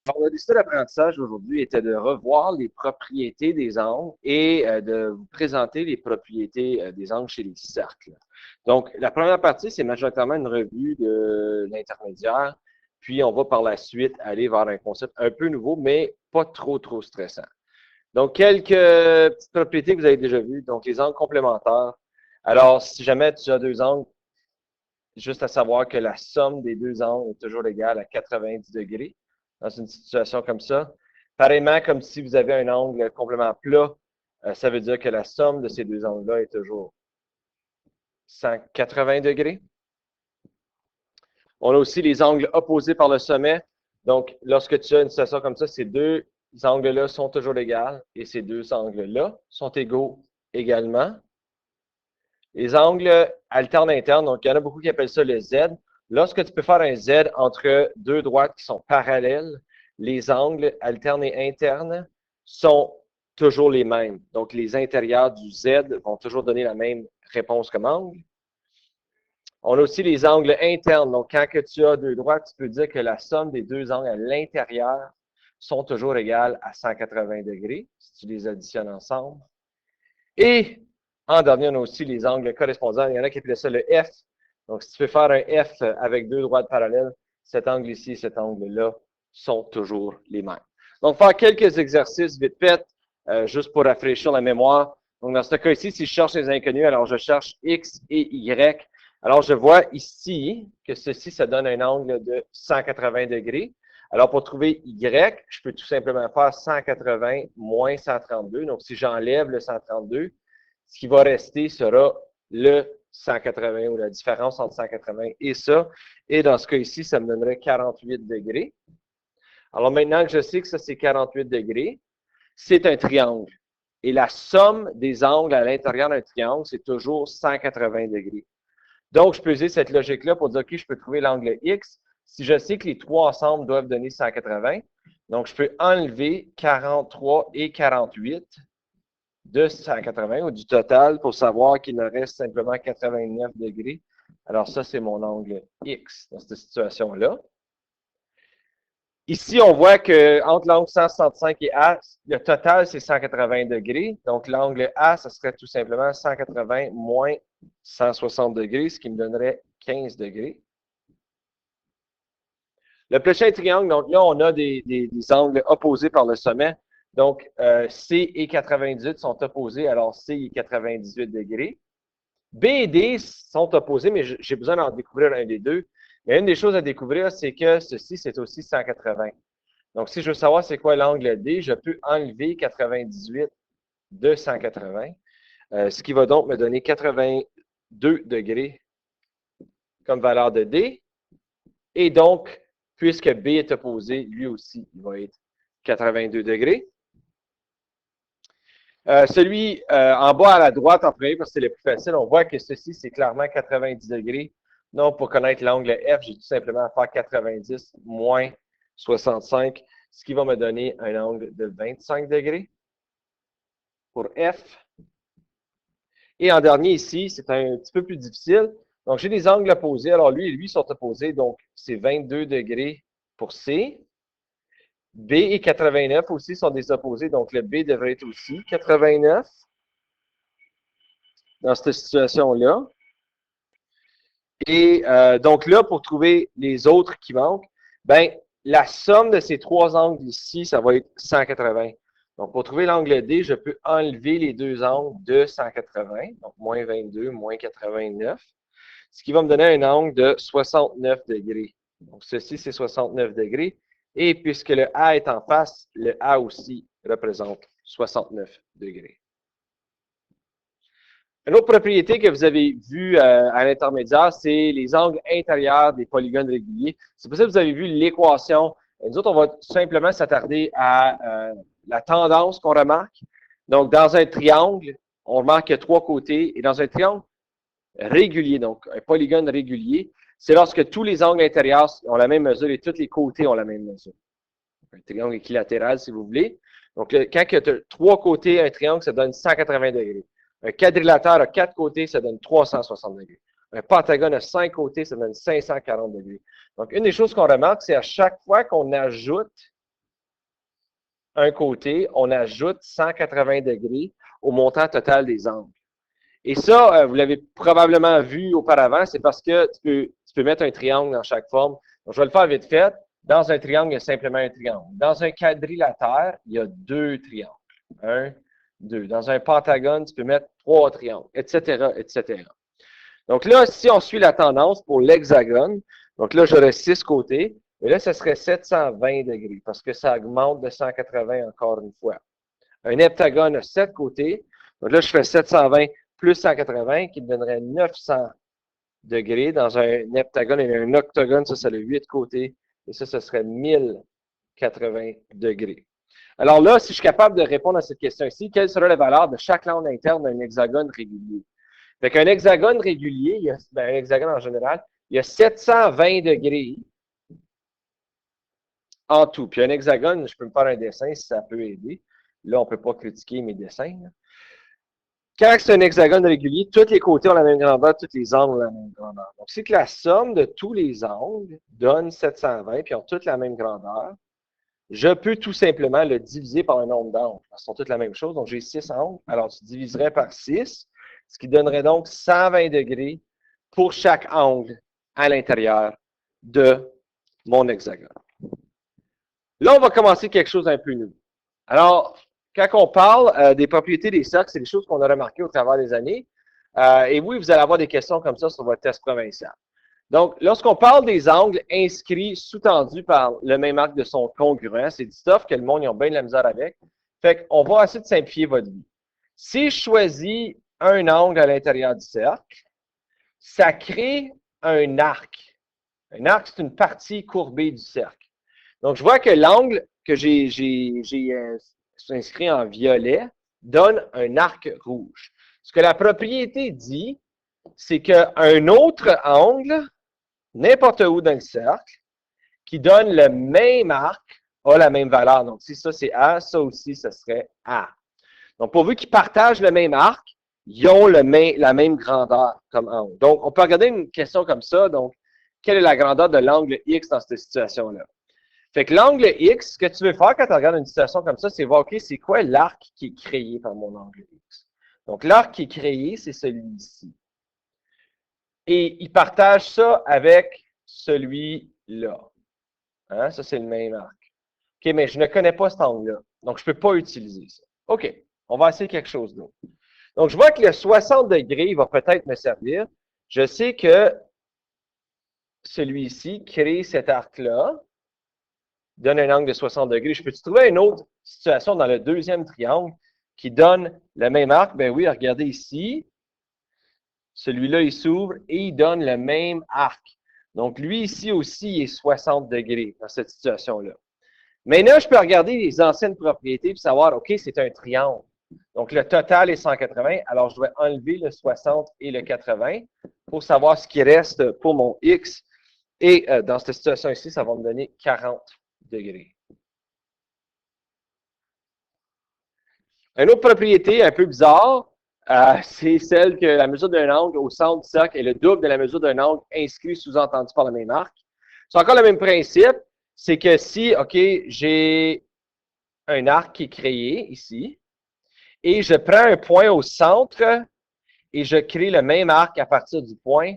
Alors, le défi d'apprentissage aujourd'hui était de revoir les propriétés des angles et de vous présenter les propriétés des angles chez les cercles. Donc, la première partie, c'est majoritairement une revue de l'intermédiaire, puis on va par la suite aller vers un concept un peu nouveau, mais pas trop stressant. Donc, quelques petites propriétés que vous avez déjà vues. Donc, les angles complémentaires. Alors, si jamais tu as deux angles, juste à savoir que la somme des deux angles est toujours égale à 90 degrés dans une situation comme ça. Pareillement, comme si vous avez un angle complètement plat, ça veut dire que la somme de ces deux angles-là est toujours 180 degrés. On a aussi les angles opposés par le sommet. Donc, lorsque tu as une situation comme ça, ces deux angles-là sont toujours égaux et ces deux angles-là sont égaux également. Les angles alternes internes, donc il y en a beaucoup qui appellent ça le Z. Lorsque tu peux faire un Z entre deux droites qui sont parallèles, les angles alternes et internes sont toujours les mêmes. Donc, les intérieurs du Z vont toujours donner la même réponse comme angle. On a aussi les angles internes. Donc, quand que tu as deux droites, tu peux dire que la somme des deux angles à l'intérieur sont toujours égales à 180 degrés, si tu les additionnes ensemble. Et en dernier, on a aussi les angles correspondants. Il y en a qui appellent ça le F. Donc, si tu veux faire un F avec deux droites parallèles, cet angle ici et cet angle-là sont toujours les mêmes. Donc, faire quelques exercices vite fait, juste pour rafraîchir la mémoire. Donc, dans ce cas ici, si je cherche les inconnus, alors je cherche X et Y. Alors, je vois ici que ceci, ça donne un angle de 180 degrés. Alors, pour trouver Y, je peux tout simplement faire 180 moins 132. Donc, si j'enlève le 132, ce qui va rester sera le 180 ou la différence entre 180 et ça. Et dans ce cas ici, ça me donnerait 48 degrés. Alors, maintenant que je sais que ça, c'est 48 degrés, c'est un triangle. Et la somme des angles à l'intérieur d'un triangle, c'est toujours 180 degrés. Donc, je peux utiliser cette logique-là pour dire, OK, je peux trouver l'angle X. Si je sais que les trois ensemble doivent donner 180, donc je peux enlever 43 et 48 de 180 ou du total pour savoir qu'il me reste simplement 89 degrés. Alors, ça, c'est mon angle X dans cette situation-là. Ici, on voit que entre l'angle 165 et A, le total, c'est 180 degrés. Donc, l'angle A, ça serait tout simplement 180 moins 160 degrés, ce qui me donnerait 15 degrés. Le prochain triangle, donc là, on a des angles opposés par le sommet. Donc, C et 98 sont opposés, alors C est 98 degrés. B et D sont opposés, mais j'ai besoin d'en découvrir un des deux. Mais une des choses à découvrir, c'est que ceci, c'est aussi 180. Donc, si je veux savoir c'est quoi l'angle D, je peux enlever 98 de 180, ce qui va donc me donner 82 degrés comme valeur de D. Et donc, puisque B est opposé, lui aussi, il va être 82 degrés. Celui en bas à la droite, en premier, parce que c'est le plus facile, on voit que ceci, c'est clairement 90 degrés. Donc, pour connaître l'angle F, j'ai tout simplement à faire 90 moins 65, ce qui va me donner un angle de 25 degrés pour F. Et en dernier ici, c'est un petit peu plus difficile. Donc, j'ai des angles opposés. Alors, lui et lui sont opposés. Donc, c'est 22 degrés pour C. B et 89 aussi sont des opposés. Donc, le B devrait être aussi 89 dans cette situation-là. Et donc là, pour trouver les autres qui manquent, ben, la somme de ces trois angles ici, ça va être 180. Donc, pour trouver l'angle D, je peux enlever les deux angles de 180, donc moins 22, moins 89, ce qui va me donner un angle de 69 degrés. Donc, ceci, c'est 69 degrés. Et puisque le A est en face, le A aussi représente 69 degrés. Une autre propriété que vous avez vue à l'intermédiaire, c'est les angles intérieurs des polygones réguliers. C'est pour ça que vous avez vu l'équation. Nous autres, on va simplement s'attarder à la tendance qu'on remarque. Donc, dans un triangle, on remarque qu'il y a trois côtés. Et dans un triangle régulier, donc un polygone régulier, c'est lorsque tous les angles intérieurs ont la même mesure et tous les côtés ont la même mesure. Un triangle équilatéral, si vous voulez. Donc, quand il y a trois côtés, un triangle, ça donne 180 degrés. Un quadrilatère a quatre côtés, ça donne 360 degrés. Un pentagone a cinq côtés, ça donne 540 degrés. Donc, une des choses qu'on remarque, c'est à chaque fois qu'on ajoute un côté, on ajoute 180 degrés au montant total des angles. Et ça, vous l'avez probablement vu auparavant, c'est parce que tu peux mettre un triangle dans chaque forme. Donc, je vais le faire vite fait. Dans un triangle, il y a simplement un triangle. Dans un quadrilatère, il y a 2 triangles. 1, 2. Dans un pentagone, tu peux mettre 3 triangles, etc., etc. Donc là, si on suit la tendance pour l'hexagone, donc là, j'aurais 6 côtés, et là, ce serait 720 degrés, parce que ça augmente de 180 encore une fois. Un heptagone a 7 côtés, donc là, je fais 720 plus 180, qui me donnerait 900 degrés. Dans un heptagone et un octogone, ça a 8 côtés, et ça, ce serait 1080 degrés. Alors là, si je suis capable de répondre à cette question ici, quelle sera la valeur de chaque angle interne d'un hexagone régulier? Fait qu'un hexagone régulier, un hexagone en général, il y a 720 degrés en tout. Puis un hexagone, je peux me faire un dessin si ça peut aider. Là, on ne peut pas critiquer mes dessins. Là. Quand c'est un hexagone régulier, tous les côtés ont la même grandeur, tous les angles ont la même grandeur. Donc, c'est que la somme de tous les angles donne 720, puis ont toutes la même grandeur. Je peux tout simplement le diviser par un nombre d'angles. Ils sont toutes la même chose. Donc, j'ai 6 angles. Alors, tu diviserais par 6, ce qui donnerait donc 120 degrés pour chaque angle à l'intérieur de mon hexagone. Là, on va commencer quelque chose un peu nouveau. Alors, quand on parle des propriétés des cercles, c'est des choses qu'on a remarquées au travers des années. Et oui, vous allez avoir des questions comme ça sur votre test provincial. Donc, lorsqu'on parle des angles inscrits, sous-tendus par le même arc de son congruent, c'est du stuff que le monde, ils ont bien de la misère avec. Fait qu'on va essayer de simplifier votre vie. Si je choisis un angle à l'intérieur du cercle, ça crée un arc. Un arc, c'est une partie courbée du cercle. Donc, je vois que l'angle que j'ai inscrit en violet donne un arc rouge. Ce que la propriété dit, c'est qu'un autre angle, n'importe où dans le cercle, qui donne le même arc, a la même valeur. Donc, si ça c'est A, ça aussi, ce serait A. Donc, pourvu qu'ils partagent le même arc, ils ont la même grandeur comme angle. Donc, on peut regarder une question comme ça. Donc, quelle est la grandeur de l'angle X dans cette situation-là? Fait que l'angle X, ce que tu veux faire quand tu regardes une situation comme ça, c'est voir, OK, c'est quoi l'arc qui est créé par mon angle X? Donc, l'arc qui est créé, c'est celui-ci. Et il partage ça avec celui-là. Hein? Ça, c'est le même arc. OK, mais je ne connais pas cet angle-là. Donc, je ne peux pas utiliser ça. OK, on va essayer quelque chose d'autre. Donc, je vois que le 60 degrés va peut-être me servir. Je sais que celui-ci crée cet arc-là, donne un angle de 60 degrés. Je peux-tu trouver une autre situation dans le deuxième triangle qui donne le même arc? Ben oui, regardez ici. Celui-là, il s'ouvre et il donne le même arc. Donc, lui ici aussi, il est 60 degrés dans cette situation-là. Maintenant, je peux regarder les anciennes propriétés et savoir, OK, c'est un triangle. Donc, le total est 180. Alors, je dois enlever le 60 et le 80 pour savoir ce qui reste pour mon X. Et dans cette situation ici, ça va me donner 40 degrés. Une autre propriété un peu bizarre, c'est celle que la mesure d'un angle au centre du cercle est le double de la mesure d'un angle inscrit sous-entendu par le même arc. C'est encore le même principe, c'est que si, OK, j'ai un arc qui est créé ici, et je prends un point au centre et je crée le même arc à partir du point,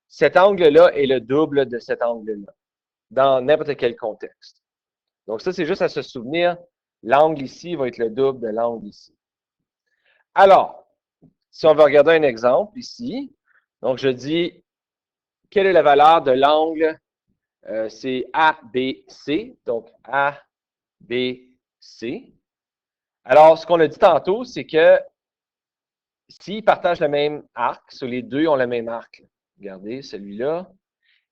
cet angle-là est le double de cet angle-là, dans n'importe quel contexte. Donc ça, c'est juste à se souvenir, l'angle ici va être le double de l'angle ici. Alors, si on veut regarder un exemple ici, donc je dis, quelle est la valeur de l'angle? C'est ABC, donc ABC. Alors, ce qu'on a dit tantôt, c'est que s'ils partagent le même arc, sur les deux ont le même arc. Regardez, celui-là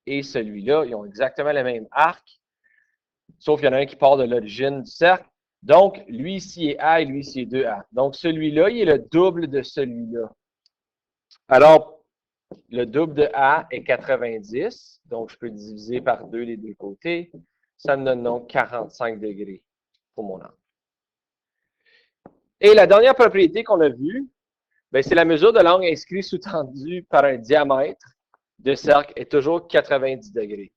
et celui-là, ils ont exactement le même arc, sauf qu'il y en a un qui part de l'origine du cercle. Donc, lui ici est A et lui ici est 2A. Donc, celui-là, il est le double de celui-là. Alors, le double de A est 90, donc je peux diviser par 2 les deux côtés. Ça me donne donc 45 degrés pour mon angle. Et la dernière propriété qu'on a vue, c'est la mesure de l'angle inscrit sous-tendu par un diamètre de cercle est toujours 90 degrés.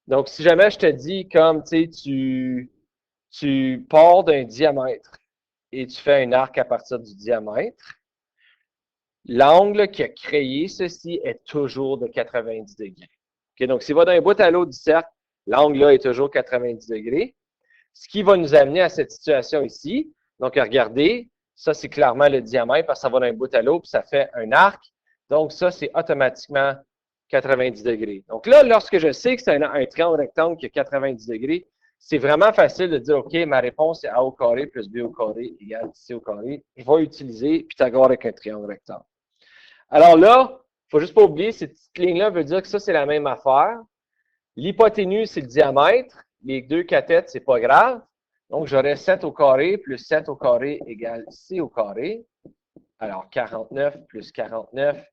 Donc, si jamais je te dis comme, tu sais, tu pars d'un diamètre et tu fais un arc à partir du diamètre. L'angle qui a créé ceci est toujours de 90 degrés. Okay, donc, s'il va d'un bout à l'autre du cercle, l'angle là est toujours 90 degrés. Ce qui va nous amener à cette situation ici. Donc, regardez, ça, c'est clairement le diamètre parce que ça va d'un bout à l'autre, puis ça fait un arc. Donc, ça, c'est automatiquement 90 degrés. Donc là, lorsque je sais que c'est un triangle rectangle qui a 90 degrés, c'est vraiment facile de dire, OK, ma réponse est A au carré plus B au carré égale C au carré. Je vais utiliser Pythagore avec un triangle rectangle. Alors là, il ne faut juste pas oublier, cette petite ligne-là veut dire que ça, c'est la même affaire. L'hypoténuse, c'est le diamètre. Les deux cathètes, c'est pas grave. Donc, j'aurai 7 au carré plus 7 au carré égale C au carré. Alors, 49 plus 49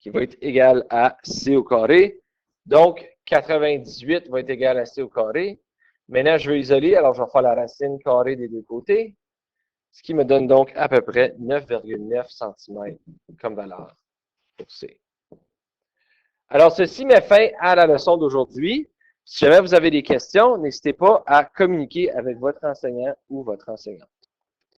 qui va être égal à C au carré. Donc, 98 va être égal à C au carré. Maintenant, je veux isoler, alors je vais faire la racine carrée des deux côtés, ce qui me donne donc à peu près 9,9 cm comme valeur pour C. Alors, ceci met fin à la leçon d'aujourd'hui. Si jamais vous avez des questions, n'hésitez pas à communiquer avec votre enseignant ou votre enseignante.